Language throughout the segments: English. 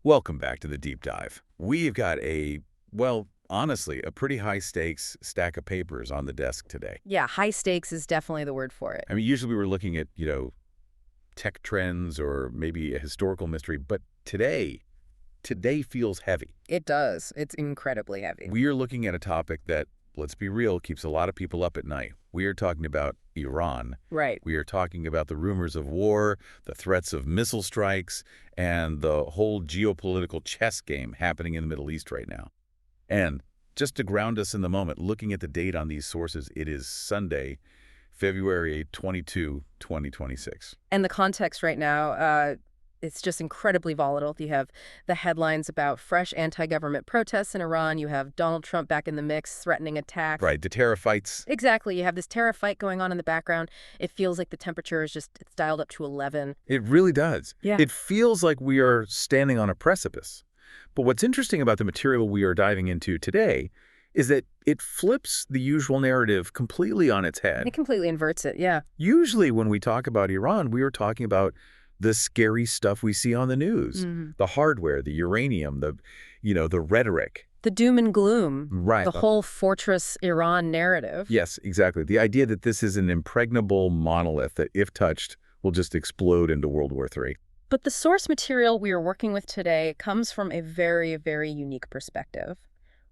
Welcome back to the deep dive. We've got well, honestly, a pretty high stakes stack of papers on the desk today. Yeah, high stakes is definitely the word for it. I mean, usually we're looking at, tech trends or maybe a historical mystery, but today feels heavy. It does. It's incredibly heavy. We are looking at a topic that, let's be real, keeps a lot of people up at night. We are talking about Iran. Right. We are talking about the rumors of war, the threats of missile strikes, and the whole geopolitical chess game happening in the Middle East right now. And just to ground us in the moment, looking at the date on these sources, it is Sunday, February 22, 2026. And the context right now, it's just incredibly volatile. You have the headlines about fresh anti-government protests in Iran. You have Donald Trump back in the mix, threatening attack. Right, the terror fights. Exactly. You have this terror fight going on in the background. It feels like the temperature is it's dialed up to 11. It really does. Yeah. It feels like we are standing on a precipice. But what's interesting about the material we are diving into today is that it flips the usual narrative completely on its head. It completely inverts it, yeah. Usually when we talk about Iran, we are talking about the scary stuff we see on the news, the hardware, the uranium, the rhetoric. The doom and gloom. Right. The whole fortress Iran narrative. Yes, exactly. The idea that this is an impregnable monolith that, if touched, will just explode into World War III. But the source material we are working with today comes from a very, very unique perspective.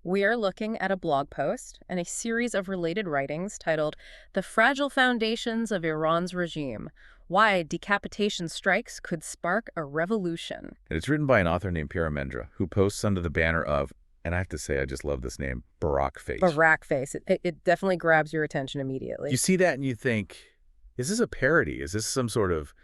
We are looking at a blog post and a series of related writings titled The Fragile Foundations of Iran's Regime: Why Decapitation Strikes Could Spark a Revolution. And it's written by an author named Paramilitary, who posts under the banner of, and I have to say, I just love this name, Barack Face. Barack Face. It definitely grabs your attention immediately. You see that and you think, is this a parody? Is this some sort of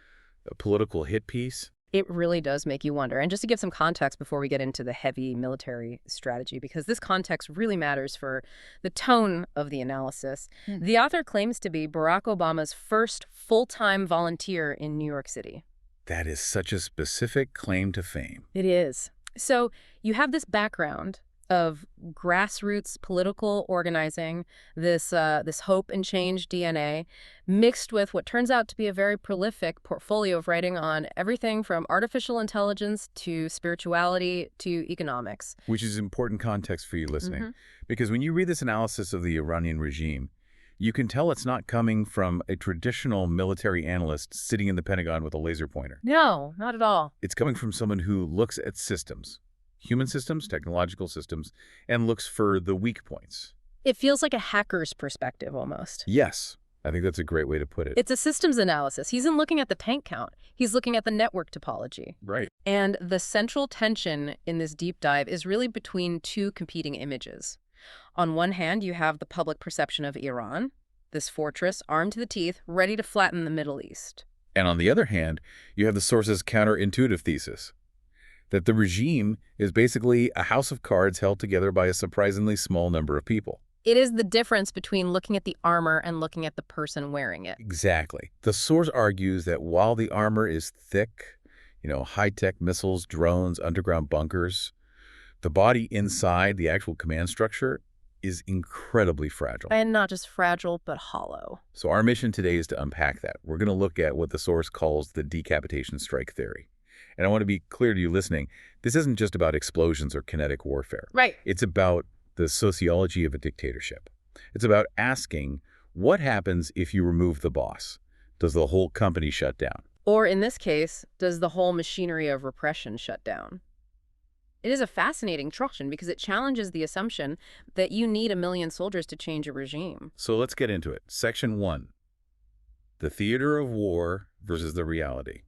political hit piece? It really does make you wonder. And just to give some context before we get into the heavy military strategy, because this context really matters for the tone of the analysis. The author claims to be Barack Obama's first full-time volunteer in New York City. That is such a specific claim to fame. It is. So you have this background of grassroots political organizing, this hope and change DNA, mixed with what turns out to be a very prolific portfolio of writing on everything from artificial intelligence to spirituality to economics. Which is important context for you listening. Because when you read this analysis of the Iranian regime, you can tell it's not coming from a traditional military analyst sitting in the Pentagon with a laser pointer. No, not at all. It's coming from someone who looks at systems. Human systems, technological systems, and looks for the weak points. It feels like a hacker's perspective almost. Yes, I think that's a great way to put it. It's a systems analysis. He's not looking at the tank count. He's looking at the network topology. Right. And the central tension in this deep dive is really between two competing images. On one hand, you have the public perception of Iran, this fortress armed to the teeth, ready to flatten the Middle East. And on the other hand, you have the source's counterintuitive thesis, that the regime is basically a house of cards held together by a surprisingly small number of people. It is the difference between looking at the armor and looking at the person wearing it. Exactly. The source argues that while the armor is thick, high-tech missiles, drones, underground bunkers, the body inside, the actual command structure, is incredibly fragile. And not just fragile, but hollow. So our mission today is to unpack that. We're going to look at what the source calls the decapitation strike theory. And I want to be clear to you listening, this isn't just about explosions or kinetic warfare. Right. It's about the sociology of a dictatorship. It's about asking, what happens if you remove the boss? Does the whole company shut down? Or in this case, does the whole machinery of repression shut down? It is a fascinating question because it challenges the assumption that you need 1 million soldiers to change a regime. So let's get into it. Section 1, the theater of war versus the reality.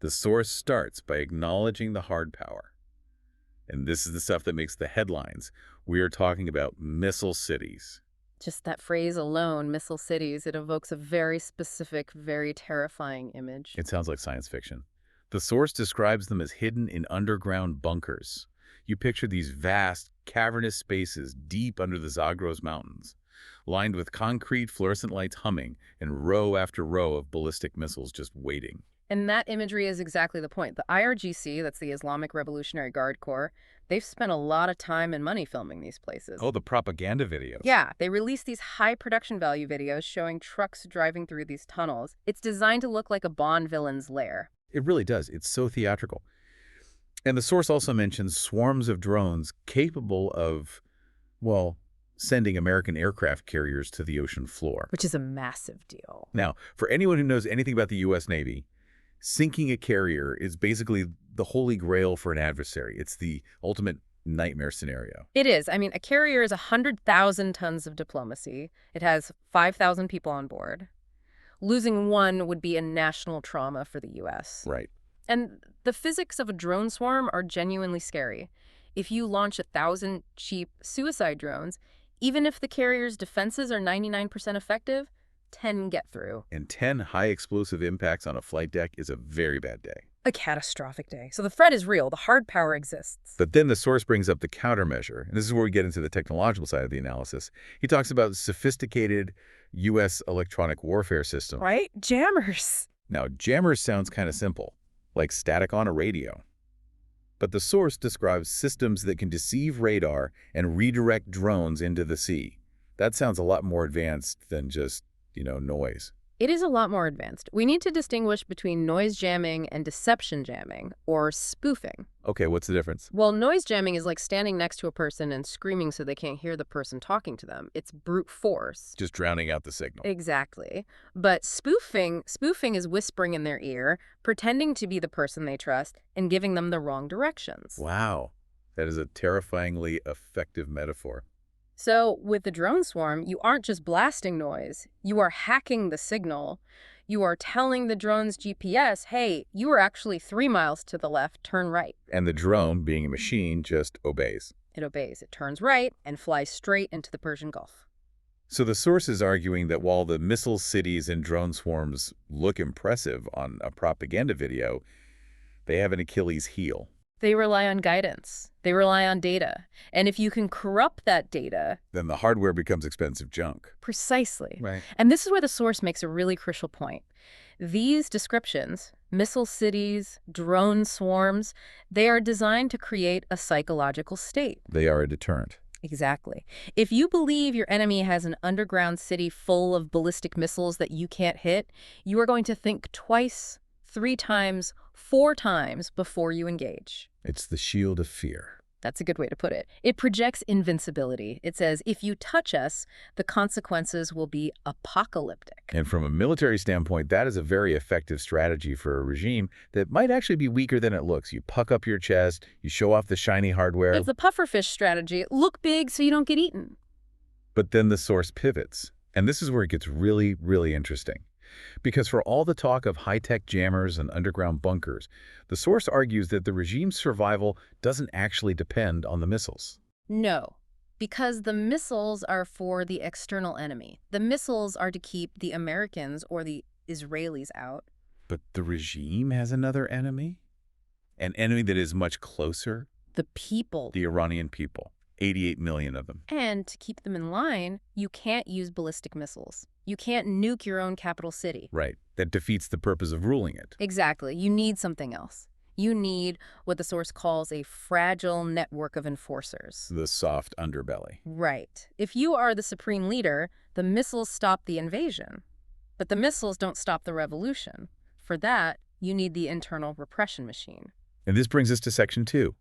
The source starts by acknowledging the hard power. And this is the stuff that makes the headlines. We are talking about missile cities. Just that phrase alone, missile cities, it evokes a very specific, very terrifying image. It sounds like science fiction. The source describes them as hidden in underground bunkers. You picture these vast, cavernous spaces deep under the Zagros Mountains, lined with concrete fluorescent lights humming and row after row of ballistic missiles just waiting. And that imagery is exactly the point. The IRGC, that's the Islamic Revolutionary Guard Corps, they've spent a lot of time and money filming these places. Oh, the propaganda videos. Yeah, they release these high production value videos showing trucks driving through these tunnels. It's designed to look like a Bond villain's lair. It really does. It's so theatrical. And the source also mentions swarms of drones capable of, well, sending American aircraft carriers to the ocean floor. Which is a massive deal. Now, for anyone who knows anything about the U.S. Navy, sinking a carrier is basically the holy grail for an adversary. It's the ultimate nightmare scenario. It is. I mean, a carrier is 100,000 tons of diplomacy. It has 5,000 people on board. Losing one would be a national trauma for the U.S. Right. And the physics of a drone swarm are genuinely scary. If you launch 1,000 cheap suicide drones, even if the carrier's defenses are 99% effective, 10 get through. And 10 high-explosive impacts on a flight deck is a very bad day. A catastrophic day. So the threat is real. The hard power exists. But then the source brings up the countermeasure, and this is where we get into the technological side of the analysis. He talks about sophisticated U.S. electronic warfare systems. Right? Jammers. Now, jammers sounds kind of simple, like static on a radio. But the source describes systems that can deceive radar and redirect drones into the sea. That sounds a lot more advanced than just, noise. It is a lot more advanced. We need to distinguish between noise jamming and deception jamming, or spoofing. Okay, what's the difference? Well, noise jamming is like standing next to a person and screaming so they can't hear the person talking to them. It's brute force. Just drowning out the signal. Exactly. But spoofing is whispering in their ear, pretending to be the person they trust, and giving them the wrong directions. Wow. That is a terrifyingly effective metaphor. So with the drone swarm, you aren't just blasting noise. You are hacking the signal. You are telling the drone's GPS, hey, you are actually 3 miles to the left, turn right. And the drone, being a machine, just obeys. It obeys. It turns right and flies straight into the Persian Gulf. So the source is arguing that while the missile cities and drone swarms look impressive on a propaganda video, they have an Achilles heel. They rely on guidance. They rely on data. And if you can corrupt that data, then the hardware becomes expensive junk. Precisely. Right. And this is where the source makes a really crucial point. These descriptions, missile cities, drone swarms, they are designed to create a psychological state. They are a deterrent. Exactly. If you believe your enemy has an underground city full of ballistic missiles that you can't hit, you are going to think twice, 3 times, 4 times before you engage. It's the shield of fear. That's a good way to put it. It projects invincibility. It says, if you touch us, the consequences will be apocalyptic. And from a military standpoint, that is a very effective strategy for a regime that might actually be weaker than it looks. You puck up your chest, you show off the shiny hardware. It's the pufferfish strategy. Look big so you don't get eaten. But then the source pivots. And this is where it gets really, really interesting. Because for all the talk of high-tech jammers and underground bunkers, the source argues that the regime's survival doesn't actually depend on the missiles. No, because the missiles are for the external enemy. The missiles are to keep the Americans or the Israelis out. But the regime has another enemy? An enemy that is much closer? The people. The Iranian people. 88 million of them. And to keep them in line, you can't use ballistic missiles. You can't nuke your own capital city. Right. That defeats the purpose of ruling it. Exactly. You need something else. You need what the source calls a fragile network of enforcers. The soft underbelly. Right. If you are the supreme leader, the missiles stop the invasion. But the missiles don't stop the revolution. For that, you need the internal repression machine. And this brings us to Section 2,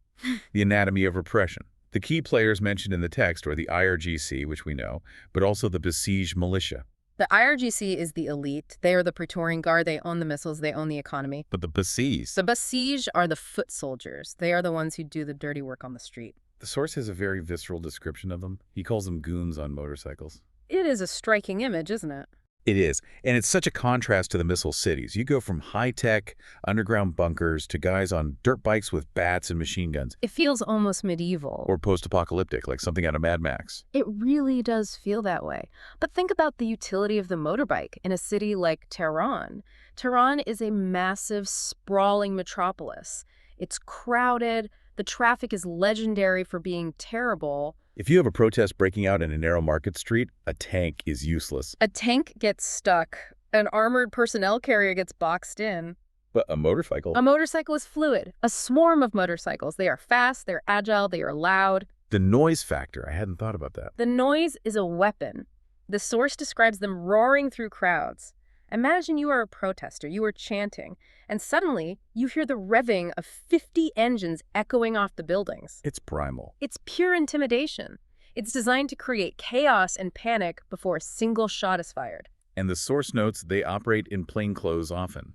the anatomy of repression. The key players mentioned in the text are the IRGC, which we know, but also the besieged militia. The IRGC is the elite. They are the Praetorian Guard. They own the missiles. They own the economy. But the besieged? The besieged are the foot soldiers. They are the ones who do the dirty work on the street. The source has a very visceral description of them. He calls them goons on motorcycles. It is a striking image, isn't it? It is. And it's such a contrast to the missile cities. You go from high-tech, underground bunkers to guys on dirt bikes with bats and machine guns. It feels almost medieval. Or post-apocalyptic, like something out of Mad Max. It really does feel that way. But think about the utility of the motorbike in a city like Tehran. Tehran is a massive, sprawling metropolis. It's crowded. The traffic is legendary for being terrible. If you have a protest breaking out in a narrow market street, a tank is useless. A tank gets stuck. An armored personnel carrier gets boxed in. But a motorcycle? A motorcycle is fluid. A swarm of motorcycles. They are fast, they're agile, they are loud. The noise factor, I hadn't thought about that. The noise is a weapon. The source describes them roaring through crowds. Imagine you are a protester, you are chanting, and suddenly you hear the revving of 50 engines echoing off the buildings. It's primal. It's pure intimidation. It's designed to create chaos and panic before a single shot is fired. And the source notes they operate in plain clothes often,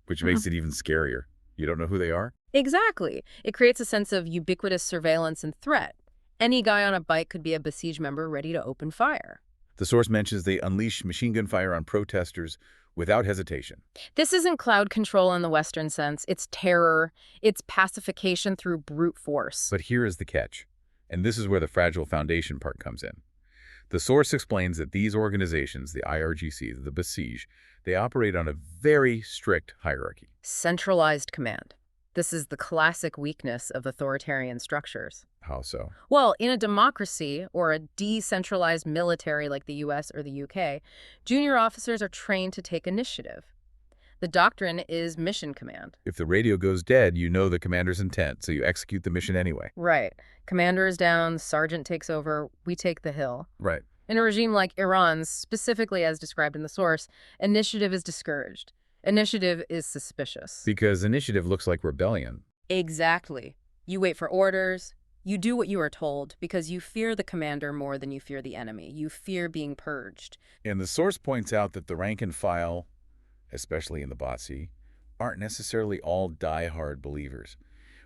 which makes it even scarier. You don't know who they are? Exactly. It creates a sense of ubiquitous surveillance and threat. Any guy on a bike could be a besieged member ready to open fire. The source mentions they unleash machine gun fire on protesters without hesitation. This isn't cloud control in the Western sense. It's terror. It's pacification through brute force. But here is the catch, and this is where the fragile foundation part comes in. The source explains that these organizations, the IRGC, the besiege, they operate on a very strict hierarchy. Centralized command. This is the classic weakness of authoritarian structures. How so? Well, in a democracy or a decentralized military like the US or the UK, junior officers are trained to take initiative. The doctrine is mission command. If the radio goes dead, you know the commander's intent, so you execute the mission anyway. Right. Commander is down, sergeant takes over, we take the hill. Right. In a regime like Iran's, specifically as described in the source, initiative is discouraged. Initiative is suspicious. Because initiative looks like rebellion. Exactly. You wait for orders. You do what you are told because you fear the commander more than you fear the enemy. You fear being purged. And the source points out that the rank and file, especially in the Basi, aren't necessarily all die-hard believers.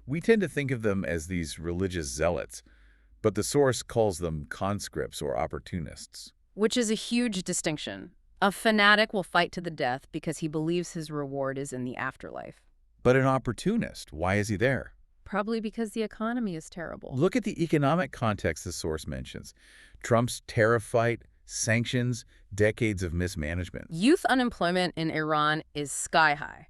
We tend to think of them as these religious zealots, but the source calls them conscripts or opportunists. Which is a huge distinction. A fanatic will fight to the death because he believes his reward is in the afterlife. But an opportunist, why is he there? Probably because the economy is terrible. Look at the economic context the source mentions. Trump's tariff fight, sanctions, decades of mismanagement. Youth unemployment in Iran is sky high.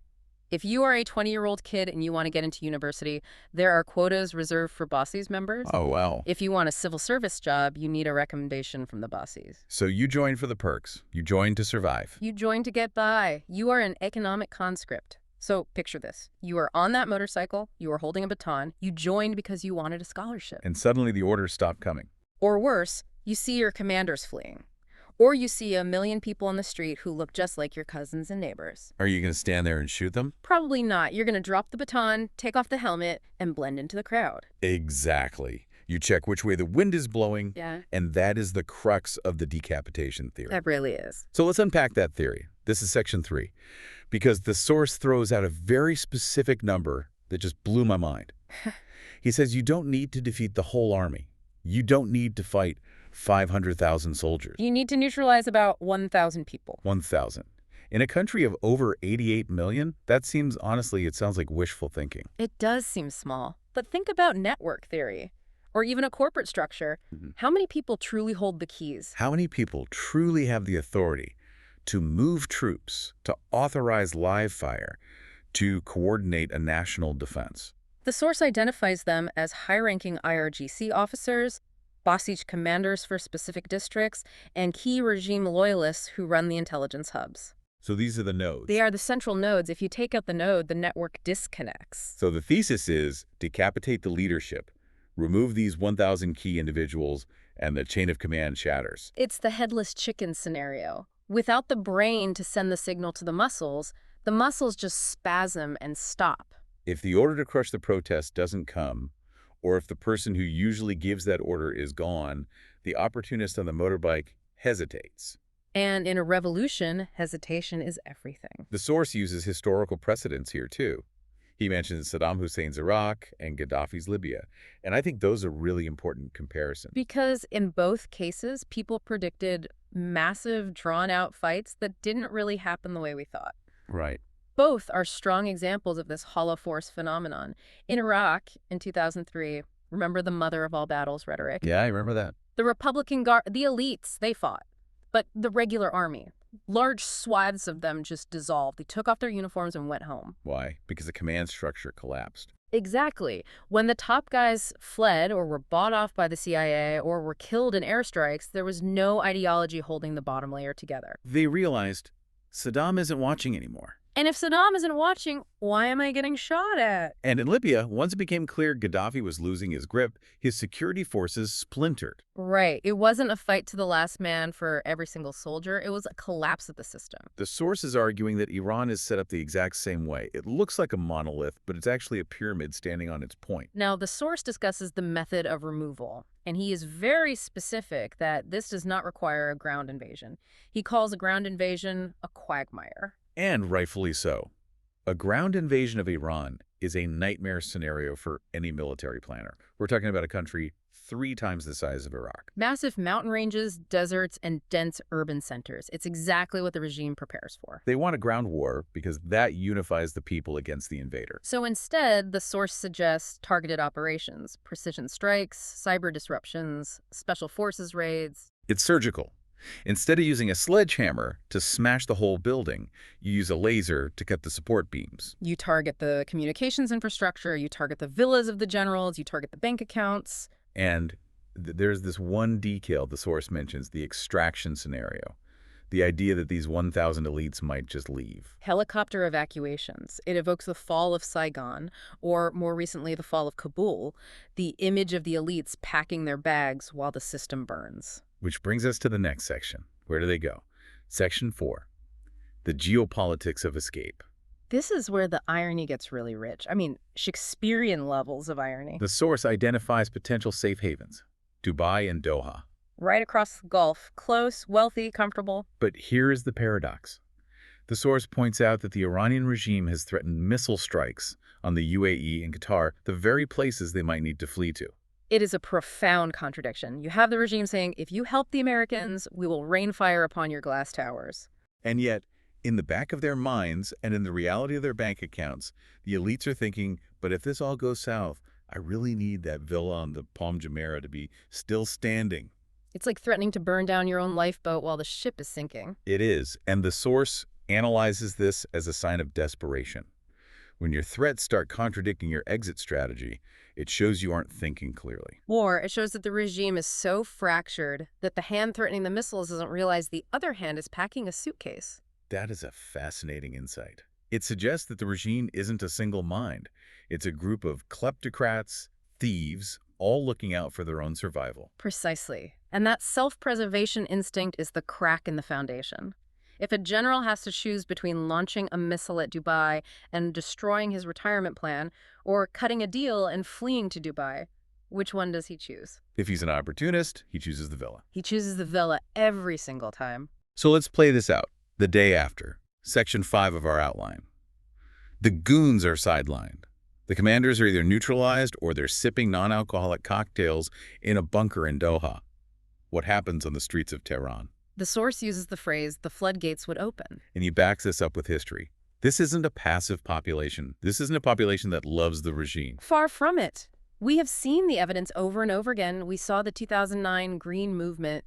If you are a 20-year-old kid and you want to get into university, there are quotas reserved for Basis members. Oh, wow. If you want a civil service job, you need a recommendation from the Basis. So you join for the perks. You join to survive. You join to get by. You are an economic conscript. So picture this. You are on that motorcycle. You are holding a baton. You joined because you wanted a scholarship. And suddenly the orders stop coming. Or worse, you see your commanders fleeing. Or you see a million people on the street who look just like your cousins and neighbors. Are you going to stand there and shoot them? Probably not. You're going to drop the baton, take off the helmet, and blend into the crowd. Exactly. You check which way the wind is blowing, Yeah. and that is the crux of the decapitation theory. That really is. So let's unpack that theory. This is section 3, because the source throws out a very specific number that just blew my mind. He says you don't need to defeat the whole army. You don't need to fight 500,000 soldiers. You need to neutralize about 1,000 people. 1,000. In a country of over 88 million, that seems, honestly, it sounds like wishful thinking. It does seem small. But think about network theory, or even a corporate structure. How many people truly hold the keys? How many people truly have the authority to move troops, to authorize live fire, to coordinate a national defense? The source identifies them as high-ranking IRGC officers, Basij commanders for specific districts, and key regime loyalists who run the intelligence hubs. So these are the nodes. They are the central nodes. If you take out the node, the network disconnects. So the thesis is decapitate the leadership, remove these 1,000 key individuals, and the chain of command shatters. It's the headless chicken scenario. Without the brain to send the signal to the muscles just spasm and stop. If the order to crush the protest doesn't come, or if the person who usually gives that order is gone, the opportunist on the motorbike hesitates. And in a revolution, hesitation is everything. The source uses historical precedents here, too. He mentions Saddam Hussein's Iraq and Gaddafi's Libya, and I think those are really important comparisons. Because in both cases, people predicted massive, drawn-out fights that didn't really happen the way we thought. Right. Both are strong examples of this hollow force phenomenon. In Iraq, in 2003, remember the mother of all battles rhetoric? Yeah, I remember that. The Republican Guard, the elites, they fought. But the regular army, large swaths of them just dissolved. They took off their uniforms and went home. Why? Because the command structure collapsed. Exactly. When the top guys fled or were bought off by the CIA or were killed in airstrikes, there was no ideology holding the bottom layer together. They realized Saddam isn't watching anymore. And if Saddam isn't watching, why am I getting shot at? And in Libya, once it became clear Gaddafi was losing his grip, his security forces splintered. Right. It wasn't a fight to the last man for every single soldier. It was a collapse of the system. The source is arguing that Iran is set up the exact same way. It looks like a monolith, but it's actually a pyramid standing on its point. Now, the source discusses the method of removal, and he is very specific that this does not require a ground invasion. He calls a ground invasion a quagmire. And rightfully so. A ground invasion of Iran is a nightmare scenario for any military planner. We're talking about a country 3 times the size of Iraq. Massive mountain ranges, deserts, and dense urban centers. It's exactly what the regime prepares for. They want a ground war because that unifies the people against the invader. So instead, the source suggests targeted operations, precision strikes, cyber disruptions, special forces raids. It's surgical. Instead of using a sledgehammer to smash the whole building, you use a laser to cut the support beams. You target the communications infrastructure, you target the villas of the generals, you target the bank accounts. And there's this one detail the source mentions, the extraction scenario. The idea that these 1,000 elites might just leave. Helicopter evacuations. It evokes the fall of Saigon, or more recently, the fall of Kabul, the image of the elites packing their bags while the system burns. Which brings us to the next section. Where do they go? Section 4. The geopolitics of escape. This is where the irony gets really rich. I mean, Shakespearean levels of irony. The source identifies potential safe havens, Dubai and Doha. Right across the Gulf. Close, wealthy, comfortable. But here is the paradox. The source points out that the Iranian regime has threatened missile strikes on the UAE and Qatar, the very places they might need to flee to. It is a profound contradiction. You have the regime saying, if you help the Americans, we will rain fire upon your glass towers. And yet, in the back of their minds and in the reality of their bank accounts, the elites are thinking, but if this all goes south, I really need that villa on the Palm Jumeirah to be still standing. It's like threatening to burn down your own lifeboat while the ship is sinking. It is, and the source analyzes this as a sign of desperation. When your threats start contradicting your exit strategy, it shows you aren't thinking clearly. Or it shows that the regime is so fractured that the hand threatening the missiles doesn't realize the other hand is packing a suitcase. That is a fascinating insight. It suggests that the regime isn't a single mind. It's a group of kleptocrats, thieves, all looking out for their own survival. Precisely. And that self-preservation instinct is the crack in the foundation. If a general has to choose between launching a missile at Dubai and destroying his retirement plan, or cutting a deal and fleeing to Dubai, which one does he choose? If he's an opportunist, he chooses the villa. He chooses the villa every single time. So let's play this out. The day after, Section 5 of our outline. The goons are sidelined. The commanders are either neutralized or they're sipping non-alcoholic cocktails in a bunker in Doha. What happens on the streets of Tehran? The source uses the phrase, the floodgates would open. And he backs this up with history. This isn't a passive population. This isn't a population that loves the regime. Far from it. We have seen the evidence over and over again. We saw the 2009 Green Movement.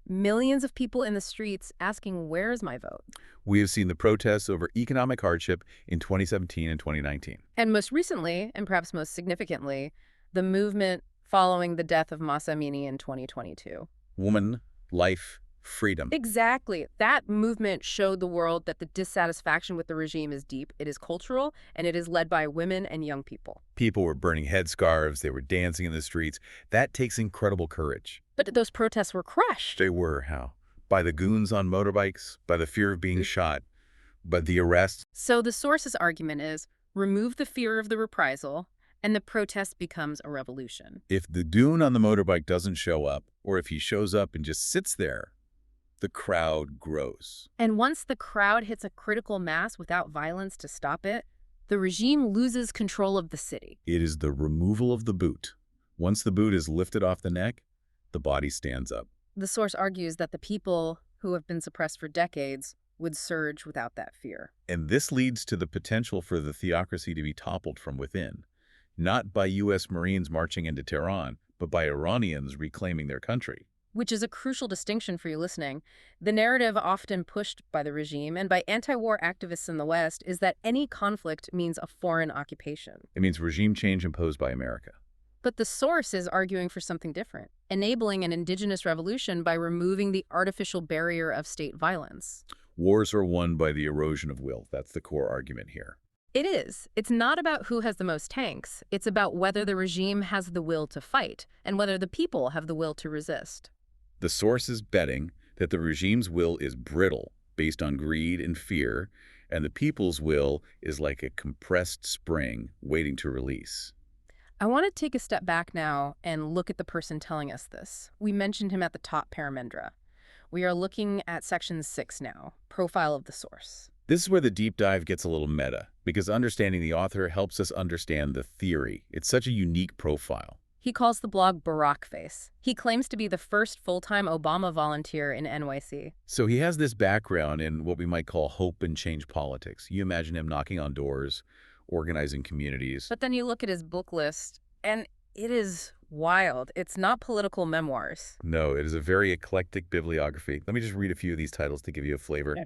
Millions of people in the streets asking, where's my vote? We have seen the protests over economic hardship in 2017 and 2019. And most recently, and perhaps most significantly, the movement following the death of Mahsa Amini in 2022. Woman, life, freedom. Exactly. That movement showed the world that the dissatisfaction with the regime is deep, it is cultural, and it is led by women and young people. People were burning headscarves, they were dancing in the streets. That takes incredible courage. But those protests were crushed. They were, how? By the goons on motorbikes, by the fear of being shot, by the arrests. So the source's argument is, remove the fear of the reprisal, and the protest becomes a revolution. If the goon on the motorbike doesn't show up, or if he shows up and just sits there, the crowd grows. And once the crowd hits a critical mass without violence to stop it, the regime loses control of the city. It is the removal of the boot. Once the boot is lifted off the neck, the body stands up. The source argues that the people who have been suppressed for decades would surge without that fear. And this leads to the potential for the theocracy to be toppled from within, not by U.S. Marines marching into Tehran, but by Iranians reclaiming their country. Which is a crucial distinction for you listening. The narrative often pushed by the regime and by anti-war activists in the West is that any conflict means a foreign occupation. It means regime change imposed by America. But the source is arguing for something different, enabling an indigenous revolution by removing the artificial barrier of state violence. Wars are won by the erosion of will. That's the core argument here. It is. It's not about who has the most tanks. It's about whether the regime has the will to fight and whether the people have the will to resist. The source is betting that the regime's will is brittle, based on greed and fear, and the people's will is like a compressed spring waiting to release. I want to take a step back now and look at the person telling us this. We mentioned him at the top, Paramendra. We are looking at section 6 now, profile of the source. This is where the deep dive gets a little meta, because understanding the author helps us understand the theory. It's such a unique profile. He calls the blog Barack Face. He claims to be the first full-time Obama volunteer in NYC. So he has this background in what we might call hope and change politics. You imagine him knocking on doors, organizing communities. But then you look at his book list, and it is wild. It's not political memoirs. No, it is a very eclectic bibliography. Let me just read a few of these titles to give you a flavor. Yeah.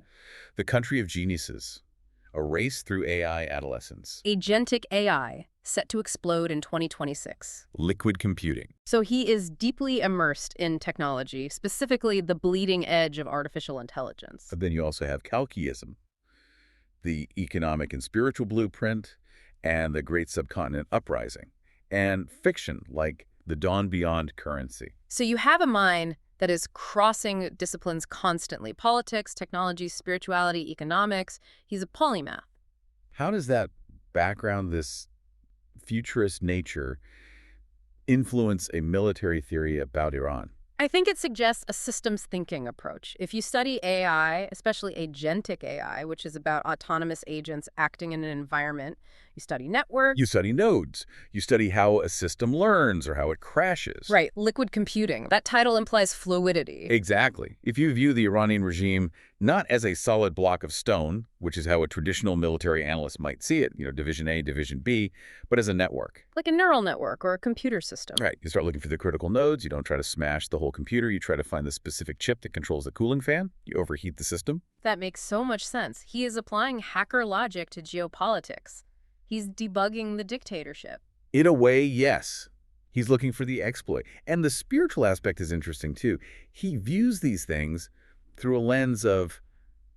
The Country of Geniuses, A Race Through AI Adolescence. Agentic AI, set to explode in 2026. Liquid Computing. So he is deeply immersed in technology, specifically the bleeding edge of artificial intelligence. But then you also have Calquism, The Economic and Spiritual Blueprint, and The Great Subcontinent Uprising, and fiction like The Dawn Beyond Currency. So you have a mind that is crossing disciplines constantly: politics, technology, spirituality, economics. He's a polymath. How does that background, this futurist nature, influence a military theory about Iran? I think it suggests a systems thinking approach. If you study AI, especially agentic AI, which is about autonomous agents acting in an environment, you study networks. You study nodes. You study how a system learns or how it crashes. Right, liquid computing. That title implies fluidity. Exactly. If you view the Iranian regime not as a solid block of stone, which is how a traditional military analyst might see it, Division A, Division B, but as a network. Like a neural network or a computer system. Right. You start looking for the critical nodes. You don't try to smash the whole computer. You try to find the specific chip that controls the cooling fan. You overheat the system. That makes so much sense. He is applying hacker logic to geopolitics. He's debugging the dictatorship. In a way, yes. He's looking for the exploit. And the spiritual aspect is interesting, too. He views these things through a lens of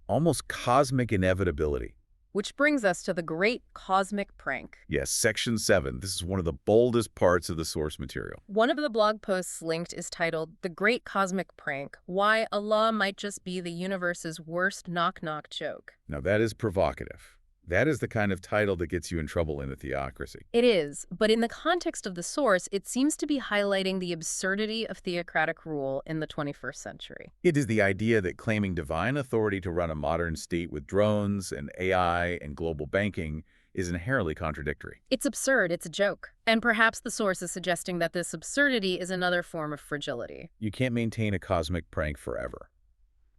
almost cosmic inevitability. Which brings us to the great cosmic prank. Yes, section 7. This is one of the boldest parts of the source material. One of the blog posts linked is titled, "The Great Cosmic Prank, Why Allah Might Just Be the Universe's Worst Knock-Knock Joke." Now, that is provocative. That is the kind of title that gets you in trouble in a theocracy. It is, but in the context of the source, it seems to be highlighting the absurdity of theocratic rule in the 21st century. It is the idea that claiming divine authority to run a modern state with drones and AI and global banking is inherently contradictory. It's absurd, it's a joke. And perhaps the source is suggesting that this absurdity is another form of fragility. You can't maintain a cosmic prank forever.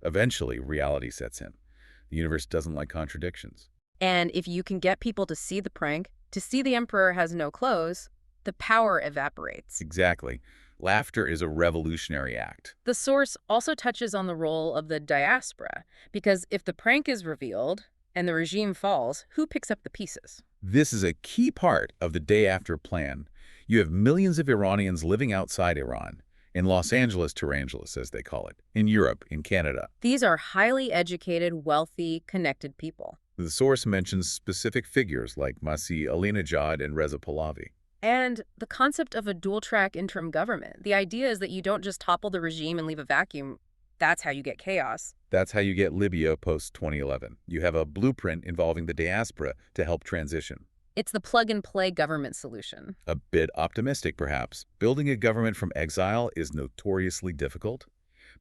Eventually, reality sets in. The universe doesn't like contradictions. And if you can get people to see the prank, to see the emperor has no clothes, the power evaporates. Exactly. Laughter is a revolutionary act. The source also touches on the role of the diaspora, because if the prank is revealed and the regime falls, who picks up the pieces? This is a key part of the day-after plan. You have millions of Iranians living outside Iran, in Los Angeles, Tarangelis, as they call it, in Europe, in Canada. These are highly educated, wealthy, connected people. The source mentions specific figures like Masih Alinejad and Reza Pahlavi. And the concept of a dual-track interim government. The idea is that you don't just topple the regime and leave a vacuum. That's how you get chaos. That's how you get Libya post-2011. You have a blueprint involving the diaspora to help transition. It's the plug-and-play government solution. A bit optimistic, perhaps. Building a government from exile is notoriously difficult,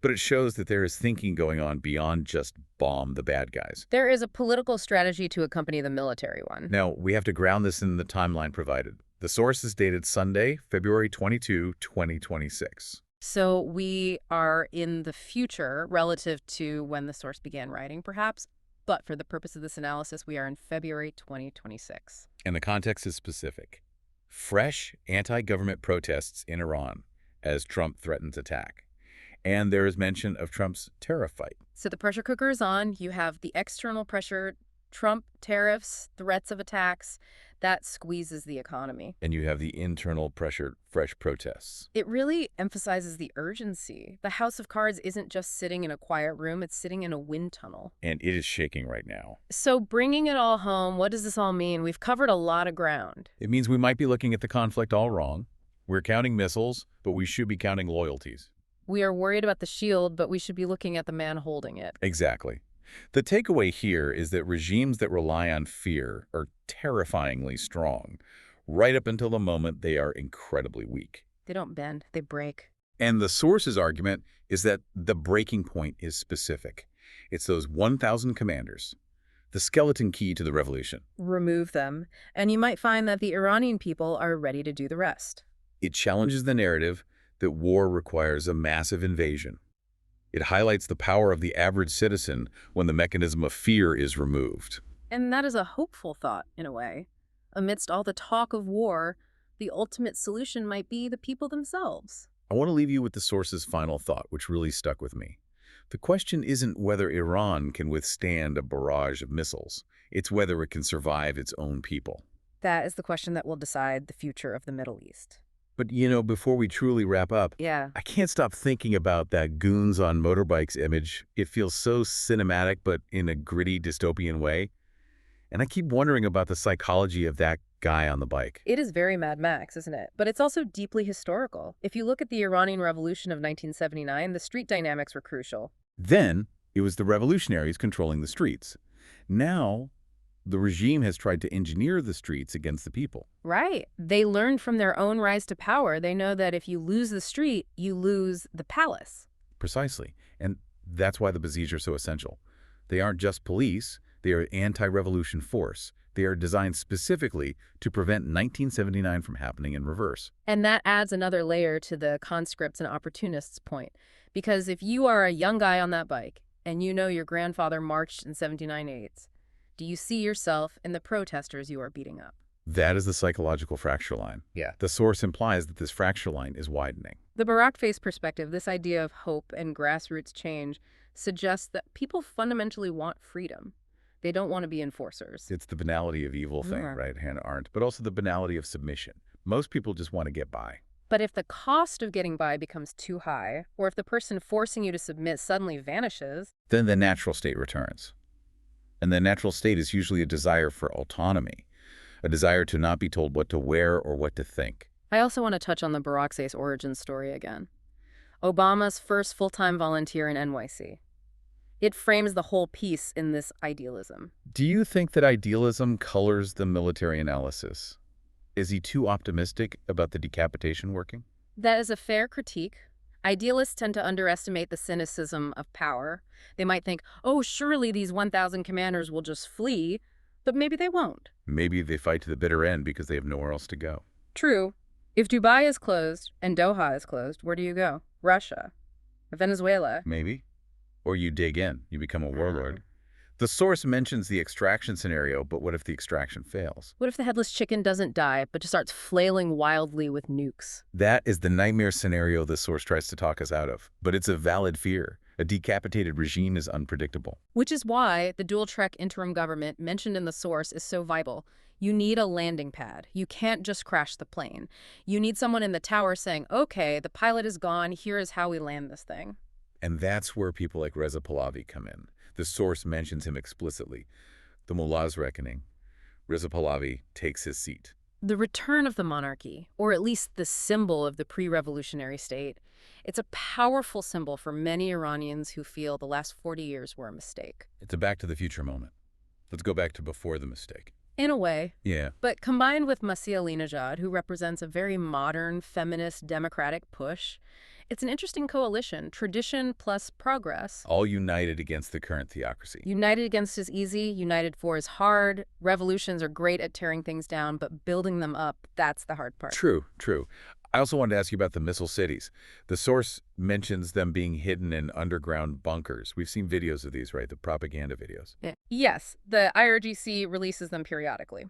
but it shows that there is thinking going on beyond just bomb the bad guys. There is a political strategy to accompany the military one. Now, we have to ground this in the timeline provided. The source is dated Sunday, February 22, 2026. So we are in the future relative to when the source began writing, perhaps. But for the purpose of this analysis, we are in February 2026. And the context is specific. Fresh anti-government protests in Iran as Trump threatens attack. And there is mention of Trump's terror fight. So the pressure cooker is on. You have the external pressure, Trump tariffs, threats of attacks, that squeezes the economy. And you have the internal pressure, fresh protests. It really emphasizes the urgency. The House of Cards isn't just sitting in a quiet room, it's sitting in a wind tunnel. And it is shaking right now. So bringing it all home, what does this all mean? We've covered a lot of ground. It means we might be looking at the conflict all wrong. We're counting missiles, but we should be counting loyalties. We are worried about the shield, but we should be looking at the man holding it. Exactly. The takeaway here is that regimes that rely on fear are terrifyingly strong, right up until the moment they are incredibly weak. They don't bend, they break. And the source's argument is that the breaking point is specific. It's those 1,000 commanders, the skeleton key to the revolution. Remove them, and you might find that the Iranian people are ready to do the rest. It challenges the narrative that war requires a massive invasion. It highlights the power of the average citizen when the mechanism of fear is removed. And that is a hopeful thought, in a way. Amidst all the talk of war, the ultimate solution might be the people themselves. I want to leave you with the source's final thought, which really stuck with me. The question isn't whether Iran can withstand a barrage of missiles. It's whether it can survive its own people. That is the question that will decide the future of the Middle East. But, before we truly wrap up, Yeah. I can't stop thinking about that goons on motorbikes image. It feels so cinematic, but in a gritty, dystopian way. And I keep wondering about the psychology of that guy on the bike. It is very Mad Max, isn't it? But it's also deeply historical. If you look at the Iranian Revolution of 1979, the street dynamics were crucial. Then, it was the revolutionaries controlling the streets. Now, the regime has tried to engineer the streets against the people. Right. They learned from their own rise to power. They know that if you lose the street, you lose the palace. Precisely. And that's why the Basij are so essential. They aren't just police. They are an anti-revolution force. They are designed specifically to prevent 1979 from happening in reverse. And that adds another layer to the conscripts and opportunists point. Because if you are a young guy on that bike, and you know your grandfather marched in 79/8, do you see yourself in the protesters you are beating up? That is the psychological fracture line. Yeah. The source implies that this fracture line is widening. The Barak face perspective, this idea of hope and grassroots change, suggests that people fundamentally want freedom. They don't want to be enforcers. It's the banality of evil thing, right, Hannah Arendt, but also the banality of submission. Most people just want to get by. But if the cost of getting by becomes too high, or if the person forcing you to submit suddenly vanishes, then the natural state returns. And the natural state is usually a desire for autonomy, a desire to not be told what to wear or what to think. I also want to touch on the Barakzai's origin story again. Obama's first full-time volunteer in NYC. It frames the whole piece in this idealism. Do you think that idealism colors the military analysis? Is he too optimistic about the decapitation working? That is a fair critique. Idealists tend to underestimate the cynicism of power. They might think, oh, surely these 1,000 commanders will just flee, but maybe they won't. Maybe they fight to the bitter end because they have nowhere else to go. True. If Dubai is closed and Doha is closed, where do you go? Russia? Venezuela? Maybe. Or you dig in, you become a warlord. The source mentions the extraction scenario, but what if the extraction fails? What if the headless chicken doesn't die, but just starts flailing wildly with nukes? That is the nightmare scenario the source tries to talk us out of. But it's a valid fear. A decapitated regime is unpredictable. Which is why the dual-track interim government mentioned in the source is so vital. You need a landing pad. You can't just crash the plane. You need someone in the tower saying, okay, the pilot is gone, here is how we land this thing. And that's where people like Reza Pahlavi come in. The source mentions him explicitly. The Mullah's reckoning. Reza Pahlavi takes his seat. The return of the monarchy, or at least the symbol of the pre-revolutionary state, it's a powerful symbol for many Iranians who feel the last 40 years were a mistake. It's a back to the future moment. Let's go back to before the mistake. In a way. Yeah. But combined with Masih Alinejad, who represents a very modern, feminist, democratic push, it's an interesting coalition, tradition plus progress. All united against the current theocracy. United against is easy, united for is hard. Revolutions are great at tearing things down, but building them up, that's the hard part. True, true. I also wanted to ask you about the missile cities. The source mentions them being hidden in underground bunkers. We've seen videos of these, right? The propaganda videos. Yes, the IRGC releases them periodically.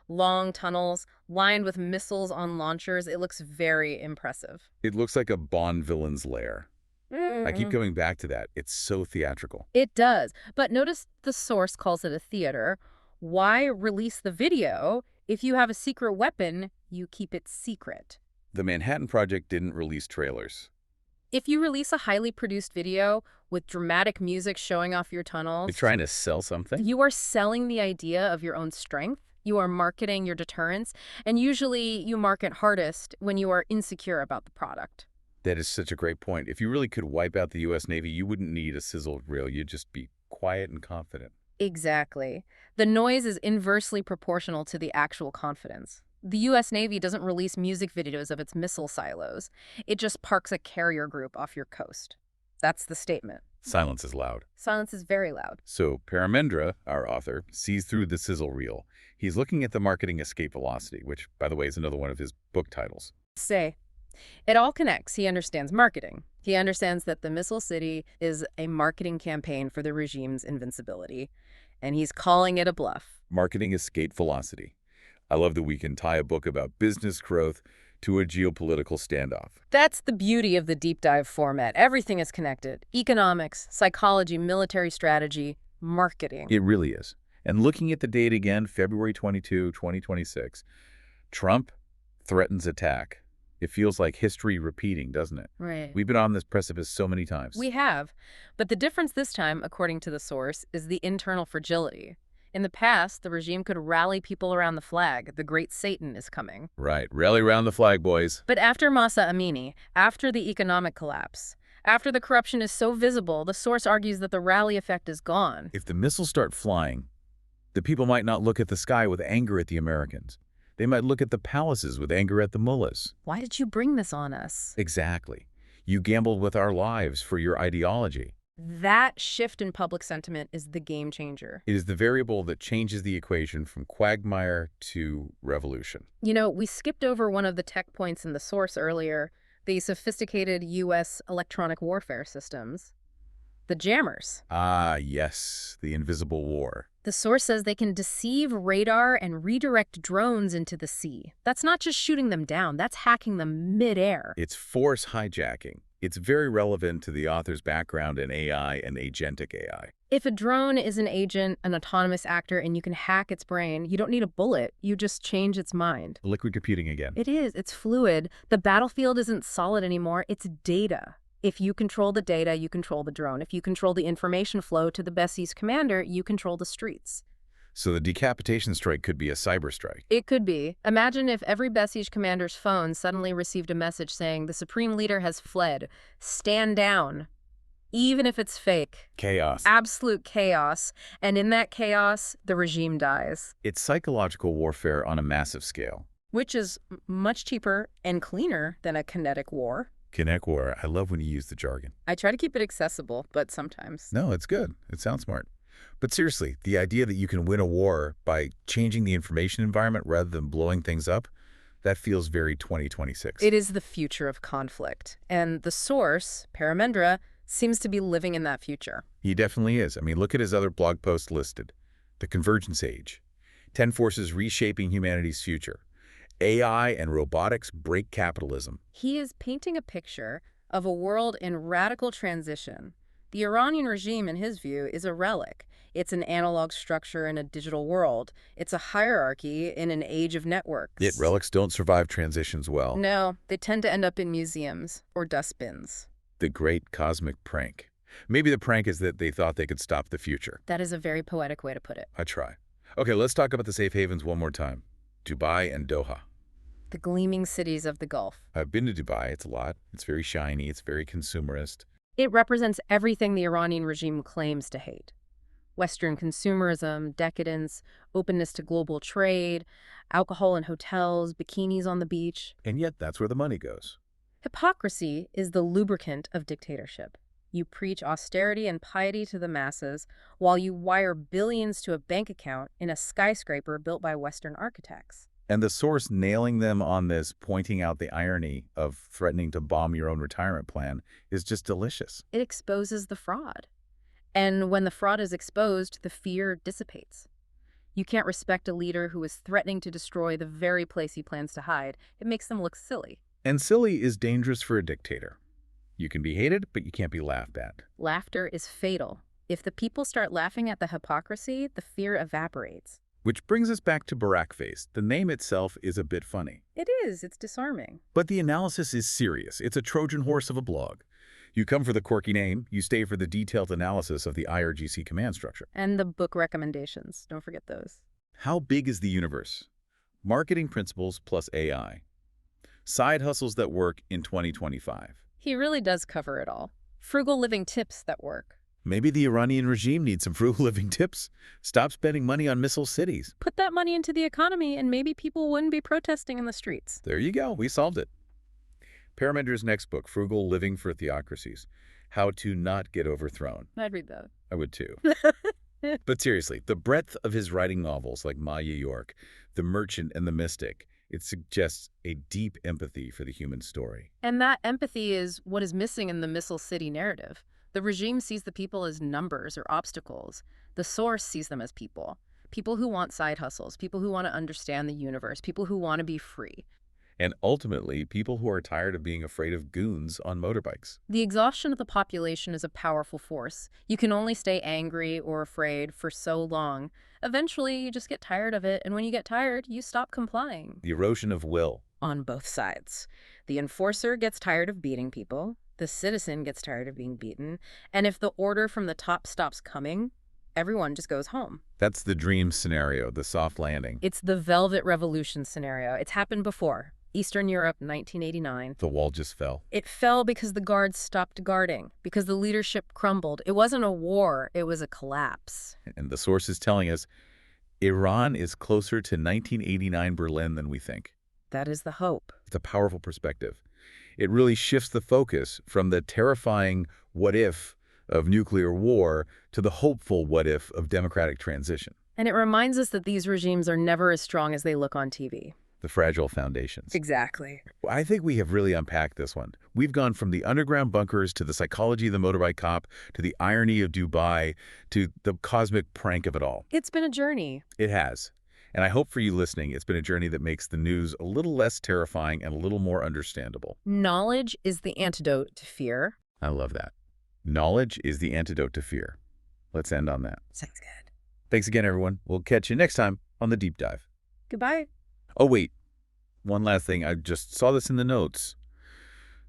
Long tunnels, lined with missiles on launchers. It looks very impressive. It looks like a Bond villain's lair. I keep coming back to that. It's so theatrical. It does. But notice the source calls it a theater. Why release the video? If you have a secret weapon, you keep it secret. The Manhattan Project didn't release trailers. If you release a highly produced video with dramatic music showing off your You're tunnels, trying to sell something? you are selling the idea of your own strength. You are marketing your deterrence. And usually you market hardest when you are insecure about the product. That is such a great point. If you really could wipe out the U.S. Navy, you wouldn't need a sizzle reel. You'd just be quiet and confident. Exactly. The noise is inversely proportional to the actual confidence. The U.S. Navy doesn't release music videos of its missile silos. It just parks a carrier group off your coast. That's the statement. Silence is loud. Silence is very loud. So Paramendra, our author, sees through the sizzle reel. He's looking at the marketing escape velocity, which, by the way, is another one of his book titles. Say, it all connects. He understands marketing. He understands that the Missile City is a marketing campaign for the regime's invincibility, and he's calling it a bluff. Marketing escape velocity. I love that we can tie a book about business growth to a geopolitical standoff. That's the beauty of the deep dive format. Everything is connected. Economics, psychology, military strategy, marketing. It really is. And looking at the date again, February 22, 2026, Trump threatens attack. It feels like history repeating, doesn't it? Right. We've been on this precipice so many times. We have. But the difference this time, according to the source, is the internal fragility. In the past, the regime could rally people around the flag. The great Satan is coming. Right. Rally around the flag, boys. But after Masa Amini, after the economic collapse, after the corruption is so visible, the source argues that the rally effect is gone. If the missiles start flying, the people might not look at the sky with anger at the Americans. They might look at the palaces with anger at the mullahs. Why did you bring this on us? Exactly. You gambled with our lives for your ideology. That shift in public sentiment is the game changer. It is the variable that changes the equation from quagmire to revolution. You know, we skipped over one of the tech points in the source earlier, the sophisticated U.S. electronic warfare systems. The jammers. Ah, yes, the invisible war. The source says they can deceive radar and redirect drones into the sea. That's not just shooting them down, that's hacking them mid-air. It's force hijacking. It's very relevant to the author's background in AI and agentic AI. If a drone is an agent, an autonomous actor, and you can hack its brain, you don't need a bullet. You just change its mind. Liquid computing again. It is. It's fluid. The battlefield isn't solid anymore. It's data. If you control the data, you control the drone. If you control the information flow to the Bessie's commander, you control the streets. So the decapitation strike could be a cyber strike. It could be. Imagine if every Bessie's commander's phone suddenly received a message saying, the supreme leader has fled. Stand down. Even if it's fake. Chaos. Absolute chaos. And in that chaos, the regime dies. It's psychological warfare on a massive scale. Which is much cheaper and cleaner than a kinetic war. Kinetic war. I love when you use the jargon. I try to keep it accessible, but sometimes. No, it's good. It sounds smart. But seriously, the idea that you can win a war by changing the information environment rather than blowing things up, that feels very 2026. It is the future of conflict. And the source, Paramendra, seems to be living in that future. He definitely is. I mean, look at his other blog posts listed. The Convergence Age. 10 Forces Reshaping Humanity's Future. AI and Robotics Break Capitalism. He is painting a picture of a world in radical transition. The Iranian regime, in his view, is a relic. It's an analog structure in a digital world. It's a hierarchy in an age of networks. Yet relics don't survive transitions well. No, they tend to end up in museums or dustbins. The great cosmic prank. Maybe the prank is that they thought they could stop the future. That is a very poetic way to put it. I try. Okay, let's talk about the safe havens one more time. Dubai and Doha. The gleaming cities of the Gulf. I've been to Dubai. It's a lot. It's very shiny. It's very consumerist. It represents everything the Iranian regime claims to hate. Western consumerism, decadence, openness to global trade, alcohol in hotels, bikinis on the beach. And yet that's where the money goes. Hypocrisy is the lubricant of dictatorship. You preach austerity and piety to the masses while you wire billions to a bank account in a skyscraper built by Western architects. And the source nailing them on this, pointing out the irony of threatening to bomb your own retirement plan, is just delicious. It exposes the fraud. And when the fraud is exposed, the fear dissipates. You can't respect a leader who is threatening to destroy the very place he plans to hide. It makes them look silly. And silly is dangerous for a dictator. You can be hated, but you can't be laughed at. Laughter is fatal. If the people start laughing at the hypocrisy, the fear evaporates. Which brings us back to Barack Face. The name itself is a bit funny. It is. It's disarming. But the analysis is serious. It's a Trojan horse of a blog. You come for the quirky name, you stay for the detailed analysis of the IRGC command structure. And the book recommendations. Don't forget those. How big is the universe? Marketing principles plus AI. Side hustles that work in 2025. He really does cover it all. Frugal living tips that work. Maybe the Iranian regime needs some frugal living tips. Stop spending money on missile cities. Put that money into the economy and maybe people wouldn't be protesting in the streets. There you go. We solved it. Paraminder's next book, Frugal Living for Theocracies, How to Not Get Overthrown. I'd read that. I would too. But seriously, the breadth of his writing novels like Maya York, The Merchant and the Mystic, it suggests a deep empathy for the human story. And that empathy is what is missing in the Missile City narrative. The regime sees the people as numbers or obstacles. The source sees them as people. People who want side hustles, people who want to understand the universe, people who want to be free. And ultimately, people who are tired of being afraid of goons on motorbikes. The exhaustion of the population is a powerful force. You can only stay angry or afraid for so long. Eventually, you just get tired of it, and when you get tired, you stop complying. The erosion of will. On both sides. The enforcer gets tired of beating people, the citizen gets tired of being beaten, and if the order from the top stops coming, everyone just goes home. That's the dream scenario, the soft landing. It's the Velvet Revolution scenario. It's happened before. Eastern Europe, 1989. The wall just fell. It fell because the guards stopped guarding, because the leadership crumbled. It wasn't a war, it was a collapse. And the source is telling us Iran is closer to 1989 Berlin than we think. That is the hope. It's a powerful perspective. It really shifts the focus from the terrifying what if of nuclear war to the hopeful what if of democratic transition. And it reminds us that these regimes are never as strong as they look on TV. The fragile foundations. Exactly. I think we have really unpacked this one. We've gone from the underground bunkers to the psychology of the motorbike cop to the irony of Dubai to the cosmic prank of it all. It's been a journey. It has. And I hope for you listening, it's been a journey that makes the news a little less terrifying and a little more understandable. Knowledge is the antidote to fear. I love that. Knowledge is the antidote to fear. Let's end on that. Sounds good. Thanks again, everyone. We'll catch you next time on The Deep Dive. Goodbye. Oh, wait. One last thing. I just saw this in the notes.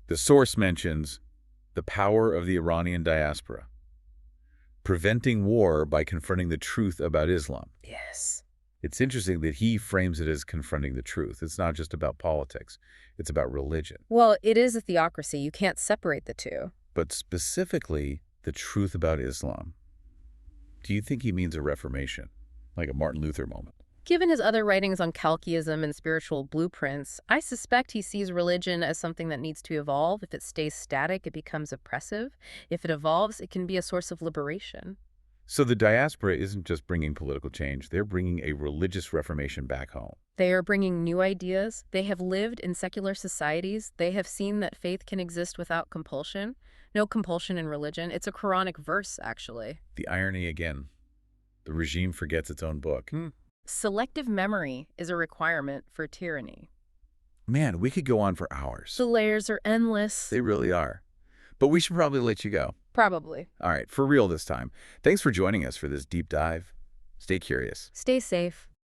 The source mentions the power of the Iranian diaspora, preventing war by confronting the truth about Islam. Yes. It's interesting that he frames it as confronting the truth. It's not just about politics. It's about religion. Well, it is a theocracy. You can't separate the two. But specifically, the truth about Islam. Do you think he means a reformation, like a Martin Luther moment? Given his other writings on Kalkiism and spiritual blueprints, I suspect he sees religion as something that needs to evolve. If it stays static, it becomes oppressive. If it evolves, it can be a source of liberation. So the diaspora isn't just bringing political change. They're bringing a religious reformation back home. They are bringing new ideas. They have lived in secular societies. They have seen that faith can exist without compulsion. No compulsion in religion. It's a Quranic verse, actually. The irony again. The regime forgets its own book. Selective memory is a requirement for tyranny. Man, we could go on for hours. The layers are endless. They really are. But we should probably let you go. Probably. All right, for real this time. Thanks for joining us for this deep dive. Stay curious. Stay safe.